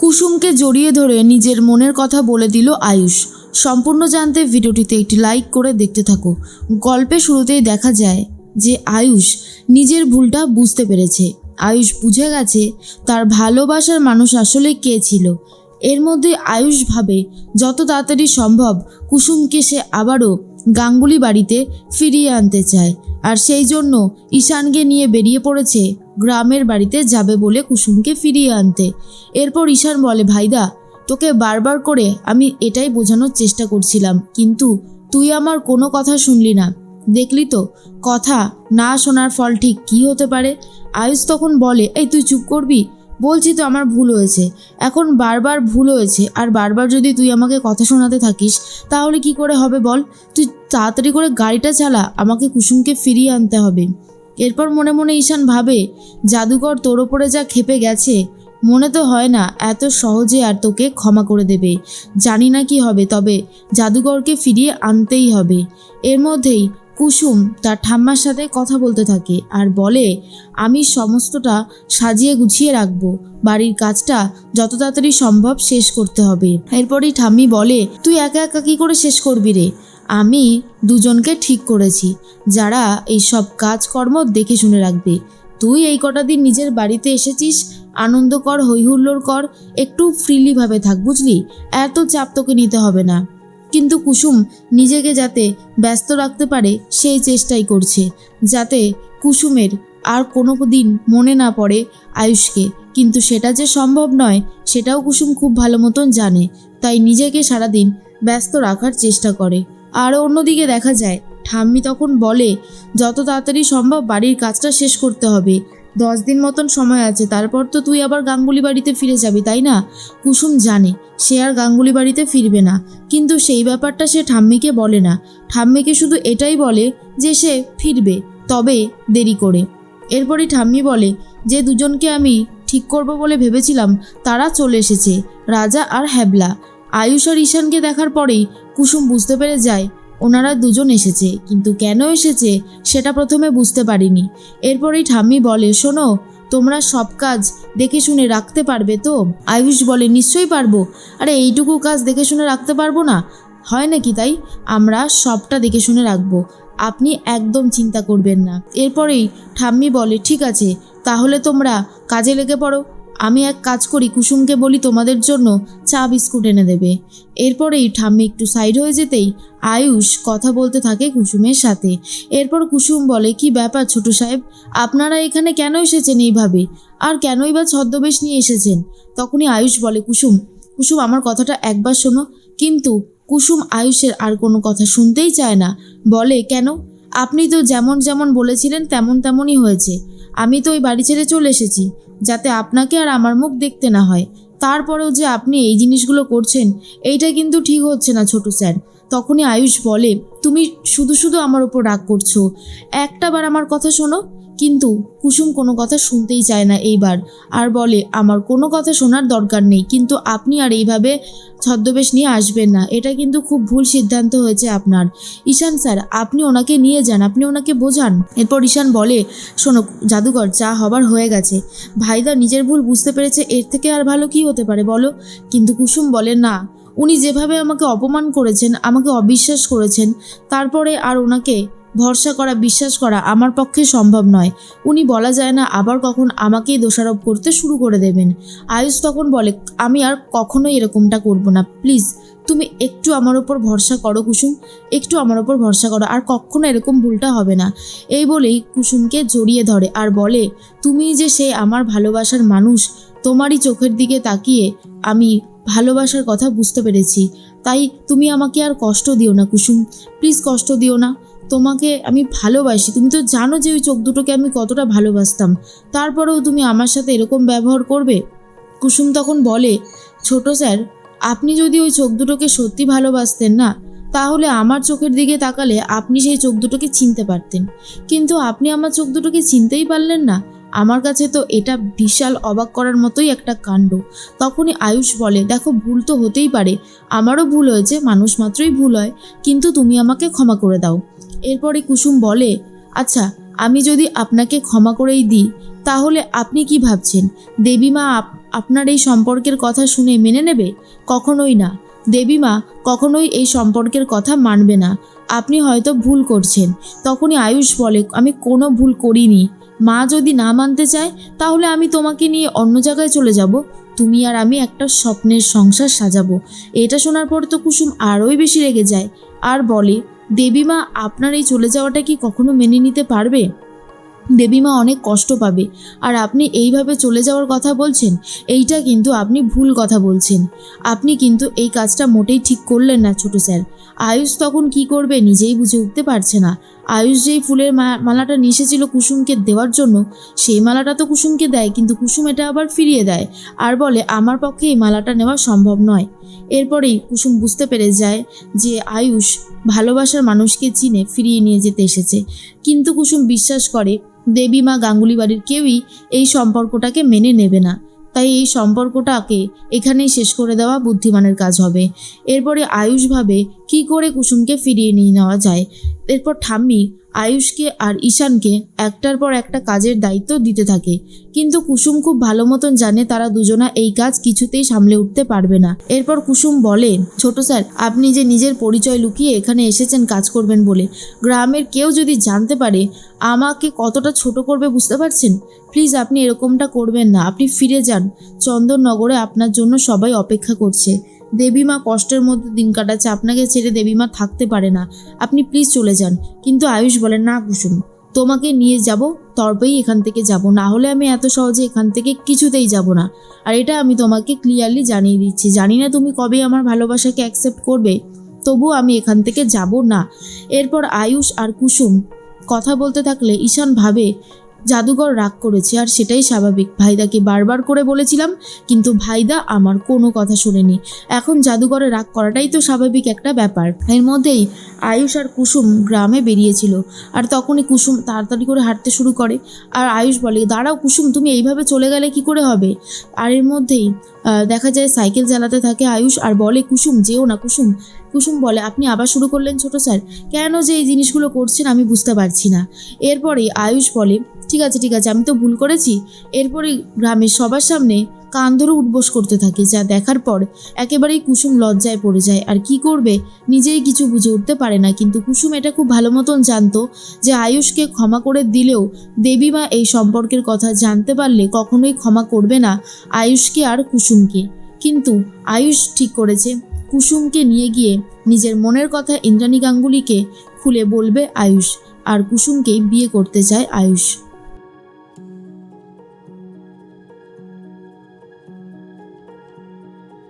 কুসুমকে জড়িয়ে ধরে নিজের মনের কথা বলে দিল আয়ুষ। সম্পূর্ণ জানতে ভিডিওটিতে একটি লাইক করে দেখতে থাকো। গল্পের শুরুতেই দেখা যায় যে আয়ুষ নিজের ভুলটা বুঝতে পেরেছে। আয়ুষ বুঝে গেছে তার ভালোবাসার মানুষ আসলে কে ছিল। এর মধ্যে আয়ুষ ভাবে যত তাড়াতাড়ি সম্ভব কুসুমকে সে আবারও গাঙ্গুলি বাড়িতে ফিরিয়ে আনতে চায়, আর সেই জন্য ঈশানকে নিয়ে বেরিয়ে পড়েছে গ্রামের বাড়িতে যাবে বলে কুসুমকে ফিরিয়ে আনতে। এরপর ঈশান বলে, ভাইদা তোকে বারবার করে আমি এটাই বোঝানোর চেষ্টা করছিলাম, কিন্তু তুই আমার কোনো কথা শুনলি না। দেখলি তো কথা না শোনার ফল ঠিক কী হতে পারে। আয়ুষ তখন বলে, এই তুই চুপ করবি? বলছি তো আমার ভুল হয়েছে, এখন বারবার ভুল হয়েছে, আর বারবার যদি তুই আমাকে কথা শোনাতে থাকিস তাহলে কি করে হবে বল? তুই তাড়াতাড়ি করে গাড়িটা চালা, আমাকে কুসুমকে ফিরিয়ে আনতে হবে। এরপর মনে মনে ঈশান ভাবে, জাদুকর তোর ওপরে যা ক্ষেপে গেছে, মনে তো হয় না এত সহজে আর তোকে ক্ষমা করে দেবে। জানি না কি হবে, তবে জাদুকরকে ফিরিয়ে আনতেই হবে। এর মধ্যেই কুসুম তার ঠাম্মার সাথে কথা বলতে থাকে আর বলে, আমি সমস্তটা সাজিয়ে গুছিয়ে রাখবো, বাড়ির কাজটা যত তাড়াতাড়ি সম্ভব শেষ করতে হবে। এরপরই ঠাম্মি বলে, তুই একা একা কী করে শেষ করবি রে? আমি দুজনকে ঠিক করেছি যারা এই সব কাজকর্ম দেখে শুনে রাখবে। তুই এই কটা দিন নিজের বাড়িতে এসেছিস, আনন্দ কর, হৈহুল্লোড় কর, একটু ফ্রিলিভাবে থাক, বুঝলি? এত চাপ তোকে নিতে হবে না। কিন্তু কুসুম নিজেকে যাতে ব্যস্ত রাখতে পারে সেই চেষ্টাই করছে, যাতে কুসুমের আর কোনো দিন মনে না পড়ে আয়ুষকে। কিন্তু সেটা যে সম্ভব নয় সেটাও কুসুম খুব ভালো মতন জানে, তাই নিজেকে সারাদিন ব্যস্ত রাখার চেষ্টা করে। আর অন্যদিকে দেখা যায় ঠাম্মি তখন বলে, যত তাড়াতাড়ি সম্ভব বাড়ির কাজটা শেষ করতে হবে। 10 দিন মতন সময় আছে, তারপর তো তুই আবার গাঙ্গুলি বাড়িতে ফিরে যাবি, তাই না? কুসুম জানে সে আর গাঙ্গুলি বাড়িতে ফিরবে না, কিন্তু সেই ব্যাপারটা সে ঠাম্মিকে বলে না। ঠাম্মিকে শুধু এটাই বলে যে সে ফিরবে, তবে দেরি করে। এরপরই ঠাম্মি বলে, যে দুজনকে আমি ঠিক করব বলে ভেবেছিলাম তারা চলে এসেছে, রাজা আর হ্যাবলা। আয়ুষ আর ঈশানকে দেখার পরেই কুসুম বুঝতে পেরে যায় ওনারা দুজন এসেছে, কিন্তু কেন এসেছে সেটা প্রথমে বুঝতে পারিনি। এরপরেই ঠাম্মি বলে, শোনো, তোমরা সব কাজ দেখে শুনে রাখতে পারবে তো? আয়ুষ বলে, নিশ্চয়ই পারবো। আরে এইটুকু কাজ দেখে শুনে রাখতে পারবো না হয় নাকি? তাই আমরা সবটা দেখে শুনে রাখবো, আপনি একদম চিন্তা করবেন না। এরপরেই ঠাম্মি বলে, ঠিক আছে, তাহলে তোমরা কাজে লেগে পড়ো। আমি এক কাজ করি, কুসুমকে বলি তোমাদের জন্য চা বিস্কুট এনে দেবে। এরপরেই ঠাম্মি একটু সাইড হয়ে যেতেই আয়ুষ কথা বলতে থাকে কুসুমের সাথে। এরপর কুসুম বলে, কি ব্যাপার ছোট সাহেব, আপনারা এখানে কেন এসেছেন এইভাবে, আর কেনই বা ছদ্মবেশ নিয়ে এসেছেন? তখনই আয়ুষ বলে, কুসুম আমার কথাটা একবার শোনো। কিন্তু কুসুম আয়ুষের আর কোনো কথা শুনতেই চায় না। বলে, কেন? আপনি তো যেমন যেমন বলেছিলেন তেমন তেমনই হয়েছে। আমি তো ওই বাড়ি ছেড়ে চলে এসেছি যাতে আপনাকে আর আমার মুখ দেখতে না হয়। তারপরেও যে আপনি এই জিনিসগুলো করছেন, এইটা কিন্তু ঠিক হচ্ছে না ছোট স্যার। তখনই আয়ুষ বলে, তুমি শুধু শুধু আমার ওপর রাগ করছো, একটাবার আমার কথা শোনো। কিন্তু কুসুম কোনো কথা শুনতেই চায় না এইবার, আর বলে, আমার কোনো কথা শোনার দরকার নেই, কিন্তু আপনি আর এইভাবে ছদ্মবেশ নিয়ে আসবেন না, এটা কিন্তু খুব ভুল সিদ্ধান্ত হয়েছে আপনার। ঈশান স্যার, আপনি ওনাকে নিয়ে যান, আপনি ওনাকে বোঝান। এরপর ঈশান বলে, শোনো জাদুকর, যা হবার হয়ে গেছে, ভাইদা নিজের ভুল বুঝতে পেরেছে, এর থেকে আর ভালো কি হতে পারে বলো? কিন্তু কুসুম বলে, না, উনি যেভাবে আমাকে অপমান করেছেন, আমাকে অবিশ্বাস করেছেন, তারপরে আর ওনাকে ভরসা করা, বিশ্বাস করা আমার পক্ষে সম্ভব নয়। উনি বলা যায় না আবার কখন আমাকেই দোষারোপ করতে শুরু করে দেবেন। আয়ুষ তখন বলে, আমি আর কখনোই এরকমটা করব না, প্লিজ তুমি একটু আমার ওপর ভরসা করো কুসুম, একটু আমার ওপর ভরসা করো, আর কখনো এরকম ভুলটা হবে না। এই বলেই কুসুমকে জড়িয়ে ধরে আর বলে, তুমি যে সে আমার ভালোবাসার মানুষ, তোমারই চোখের দিকে তাকিয়ে আমি ভালোবাসার কথা বুঝতে পেরেছি, তাই তুমি আমাকে আর কষ্ট দিও না কুসুম, প্লিজ কষ্ট দিও না। তোমাকে আমি ভালোবাসি, তুমি তো জানো যে ওই চোখ দুটোকে আমি কতটা ভালোবাসতাম, তারপরেও তুমি আমার সাথে এরকম ব্যবহার করবে? কুসুম তখন বলে, ছোট স্যার, আপনি যদি ওই চোখ দুটোকে সত্যি ভালোবাসতেন না, তাহলে আমার চোখের দিকে তাকালে আপনি সেই চোখ দুটোকে চিনতে পারতেন, কিন্তু আপনি আমার চোখ দুটোকে চিনতেই পারলেন না। আমার কাছে তো এটা বিশাল অবাক করার মতোই একটা কাণ্ড। তখনই আয়ুষ বলে, দেখো, ভুল তো হতেই পারে, আমারও ভুল হয়েছে, মানুষ মাত্রই ভুল হয়, কিন্তু তুমি আমাকে ক্ষমা করে দাও। এরপরে কুসুম বলে, আচ্ছা, আমি যদি আপনাকে ক্ষমা করেই দিই তাহলে আপনি কি ভাবছেন দেবীমা আপনার এই সম্পর্কের কথা শুনে মেনে নেবে? কখনোই না। দেবীমা কখনোই এই সম্পর্কের কথা মানবে না। আপনি হয়তো ভুল করছেন। তখনই আয়ুষ বলে, আমি কোনো ভুল করিনি। মা যদি না মানতে চায় তাহলে আমি তোমাকে নিয়ে অন্য জায়গায় চলে যাব। তুমি আর আমি একটা স্বপ্নের সংসার সাজাবো। এটা শোনার পর তো কুসুম আরোই বেশি রেগে যায় আর বলে, দেবীমা আপনার এই চলে যাওয়াটা কি কখনো মেনে নিতে পারবে? দেবীমা অনেক কষ্ট পাবে। আর আপনি এইভাবে চলে যাওয়ার কথা বলছেন, এইটা কিন্তু আপনি ভুল কথা বলছেন। আপনি কিন্তু এই কাজটা মোটেই ঠিক করলেন না ছোট স্যার। আয়ুষ তখন কি করবে নিজেই বুঝে উঠতে পারছে না। আয়ুষ যেই ফুলের মালাটা নিয়ে এসেছিল কুসুমকে দেওয়ার জন্য, সেই মালাটা তো কুসুমকে দেয়, কিন্তু কুসুম এটা আবার ফিরিয়ে দেয় আর বলে, আমার পক্ষে এই মালাটা নেওয়া সম্ভব নয়। এরপরেই কুসুম বুঝতে পেরে যায় যে আয়ুষ ভালোবাসার মানুষকে চিনে ফিরিয়ে নিয়ে যেতে এসেছে। কিন্তু কুসুম বিশ্বাস করে দেবীমা গাঙ্গুলি বাড়ির কেউই এই সম্পর্কটাকে মেনে নেবে না। তাই এই সম্পর্কটাকে এখানেই শেষ করে দেওয়া বুদ্ধিমানের কাজ হবে। এরপরে আয়ুষ ভাবে কী করে কুসুমকে ফিরিয়ে নিয়ে নেওয়া যায়। এরপর ঠাম্মি আয়ুষকে আর ঈশানকে একটার পর একটা কাজের দায়িত্ব দিতে থাকে, কিন্তু কুসুম খুব ভালো মতন জানে তারা দুজনা এই কাজ কিছুতেই সামলে উঠতে পারবে না। এরপর কুসুম বলে, ছোট স্যার, আপনি যে নিজের পরিচয় লুকিয়ে এখানে এসেছেন কাজ করবেন বলে, গ্রামের কেউ যদি জানতে পারে আমাকে কতটা ছোট করবে বুঝতে পারছেন? প্লিজ আপনি এরকমটা করবেন না। আপনি ফিরে যান। চন্দননগরে আপনার জন্য সবাই অপেক্ষা করছে। দেবীমা কষ্টের মধ্যে দিন কাটাচ্ছে, আপনাকে ছেড়ে দেবীমা থাকতে পারে না। আপনি প্লিজ চলে যান। কিন্তু আয়ুষ বলে, না কুসুম, তোমাকে নিয়ে যাব তবেই এখান থেকে যাব, না হলে আমি এত সহজে এখান থেকে কিছুতেই যাব না। আর এটা আমি তোমাকে ক্লিয়ারলি জানিয়ে দিচ্ছি। জানি না তুমি কবে আমার ভালোবাসাকে অ্যাকসেপ্ট করবে, তবুও আমি এখান থেকে যাব না। এরপর আয়ুষ আর কুসুম কথা বলতে থাকলে ঈশান ভাবে জাদুঘর রাগ করেছে, আর সেটাই স্বাভাবিক। ভাইদাকে বারবার করে বলেছিলাম, কিন্তু ভাইদা আমার কোনো কথা শোনেনি। এখন জাদুঘরে রাগ করাটাই তো স্বাভাবিক একটা ব্যাপার। এর মধ্যেই আয়ুষ আর কুসুম গ্রামে বেরিয়েছিল, আর তখনই কুসুম তাড়াতাড়ি করে হাঁটতে শুরু করে। আর আয়ুষ বলে, দাঁড়াও কুসুম, তুমি এইভাবে চলে গেলে কি করে হবে? আর এর মধ্যেই দেখা যায় সাইকেল চালাতে থাকে আয়ুষ আর বলে, কুসুম যেও না কুসুম। কুসুম বলে, আপনি আবার শুরু করলেন ছোট স্যার, কেন যে এই জিনিসগুলো করছেন আমি বুঝতে পারছি না। এরপরে আয়ুষ বলে, ঠিক আছে আমি তো ভুল করেছি। এরপরে গ্রামের সবার সামনে কান ধরে উঠবোস করতে থাকে, যা দেখার পর একেবারেই কুসুম লজ্জায় পড়ে যায় আর কি করবে নিজেই কিছু বুঝে উঠতে পারে না। কিন্তু কুসুম এটা খুব ভালো মতন জানতো যে আয়ুষকে ক্ষমা করে দিলেও দেবীমা এই সম্পর্কের কথা জানতে পারলে কখনোই ক্ষমা করবে না আয়ুষকে আর কুসুমকে। কিন্তু আয়ুষ ঠিক করেছে কুসুমকে নিয়ে গিয়ে নিজের মনের কথা ইন্দ্রাণী গাঙ্গুলিকে খুলে বলবে আয়ুষ, আর কুসুমকেই বিয়ে করতে চায় আয়ুষ।